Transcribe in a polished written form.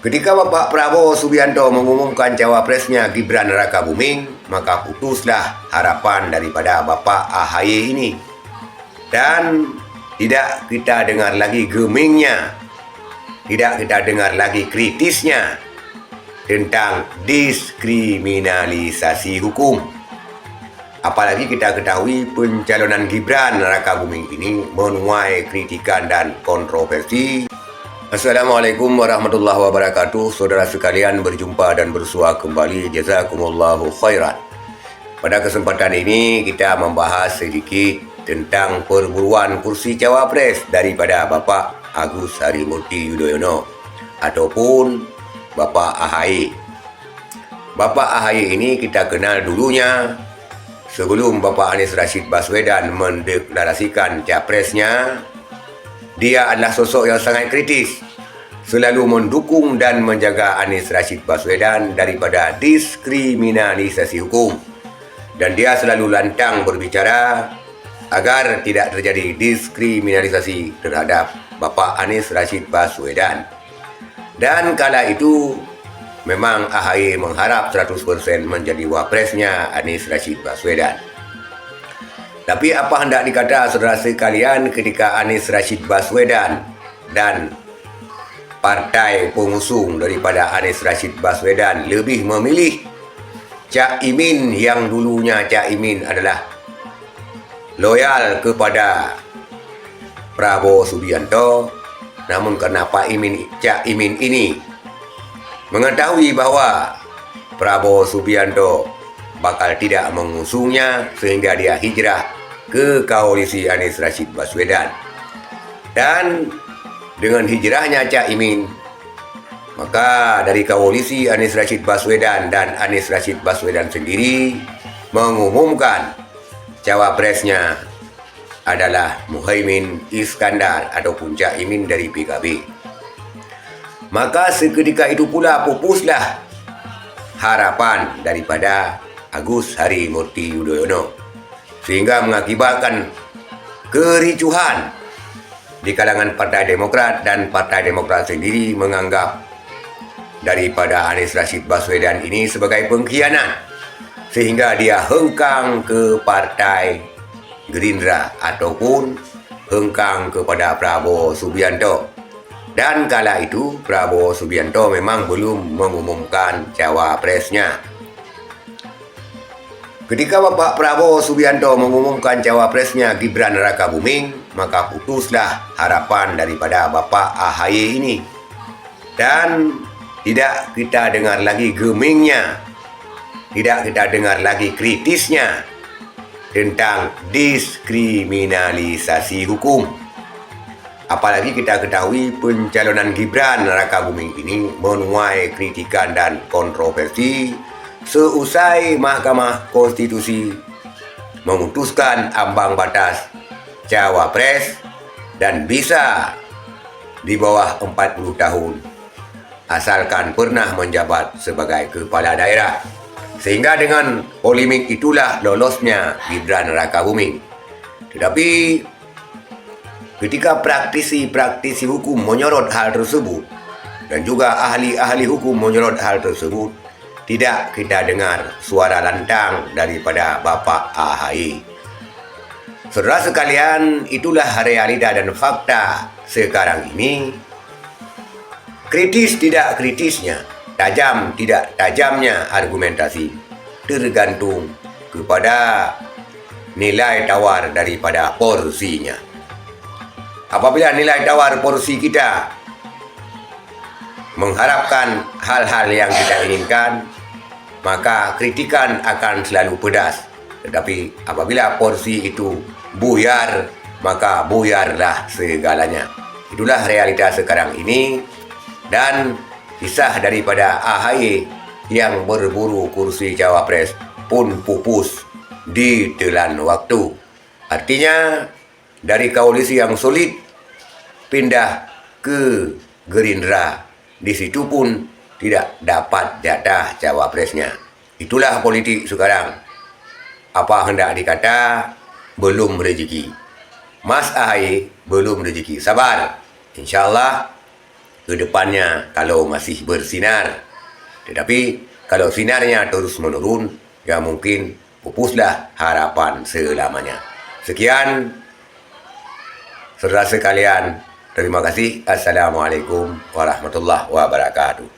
Ketika Bapak Prabowo Subianto mengumumkan cawapresnya Gibran Rakabuming, maka putuslah harapan daripada Bapak AHY ini. Dan tidak kita dengar lagi gemingnya, tidak kita dengar lagi kritisnya tentang diskriminalisasi hukum. Apalagi kita ketahui pencalonan Gibran Rakabuming ini menuai kritikan dan kontroversi. Assalamualaikum warahmatullahi wabarakatuh. Saudara sekalian, berjumpa dan bersua kembali. Jazakumullahu khairan. Pada kesempatan ini kita membahas sedikit tentang perburuan kursi cawapres daripada Bapak Agus Harimurti Yudhoyono ataupun Bapak AHY. Bapak AHY ini kita kenal dulunya sebelum Bapak Anies Rashid Baswedan mendeklarasikan capresnya. Dia adalah sosok yang sangat kritis, selalu mendukung dan menjaga Anies Rashid Baswedan daripada diskriminalisasi hukum. Dan dia selalu lantang berbicara agar tidak terjadi diskriminalisasi terhadap Bapak Anies Rashid Baswedan. Dan kala itu memang AHY mengharap 100% menjadi wapresnya Anies Rashid Baswedan. Tapi apa hendak dikata saudara sekalian ketika Anies Rashid Baswedan dan partai pengusung daripada Anies Rashid Baswedan lebih memilih Cak Imin yang dulunya Cak Imin adalah loyal kepada Prabowo Subianto. Namun karena Cak Imin ini mengetahui bahawa Prabowo Subianto bakal tidak mengusungnya, sehingga dia hijrah ke koalisi Anies Rashid Baswedan. Dan dengan hijrahnya Cak Imin, maka dari koalisi Anies Rashid Baswedan dan Anies Rashid Baswedan sendiri mengumumkan cawapresnya adalah Muhaimin Iskandar ataupun Cak Imin dari PKB. Maka seketika itu pula pupuslah harapan daripada Agus Harimurti Yudhoyono, sehingga mengakibatkan kericuhan di kalangan Partai Demokrat, dan Partai Demokrat sendiri menganggap daripada Anies Rashid Baswedan ini sebagai pengkhianat, sehingga dia hengkang ke Partai Gerindra ataupun hengkang kepada Prabowo Subianto. Dan kala itu Prabowo Subianto memang belum mengumumkan cawapresnya. Ketika Bapak Prabowo Subianto mengumumkan cawapresnya Gibran Rakabuming, maka putuslah harapan daripada Bapak AHY ini. Dan tidak kita dengar lagi gemingnya, tidak kita dengar lagi kritisnya tentang diskriminalisasi hukum. Apalagi kita ketahui pencalonan Gibran Rakabuming ini menuai kritikan dan kontroversi seusai Mahkamah Konstitusi memutuskan ambang batas cawapres dan bisa di bawah 40 tahun asalkan pernah menjabat sebagai kepala daerah. Sehingga dengan polemik itulah lolosnya Gibran Rakabuming. Tetapi ketika praktisi hukum menyorot hal tersebut dan juga ahli-ahli hukum menyorot hal tersebut, tidak kita dengar suara lantang daripada Bapak AHY. Saudara sekalian, itulah realita dan fakta sekarang ini. Kritis tidak kritisnya, tajam tidak tajamnya argumentasi, tergantung kepada nilai tawar daripada porsinya. Apabila nilai tawar porsi kita mengharapkan hal-hal yang kita inginkan, maka kritikan akan selalu pedas. Tetapi apabila porsi itu buyar, maka buyarlah segalanya. Itulah realita sekarang ini. Dan kisah daripada AHY yang berburu kursi cawapres pun pupus di telan waktu. Artinya dari koalisi yang solid pindah ke Gerindra, di situ pun tidak dapat jatah cawapresnya. Itulah politik sekarang. Apa hendak dikata, belum rezeki. Mas AHY belum rezeki. Sabar. InsyaAllah ke depannya kalau masih bersinar. Tetapi kalau sinarnya terus menurun, ya mungkin pupuslah harapan selamanya. Sekian, saudara sekalian. Terima kasih. Assalamualaikum warahmatullahi wabarakatuh.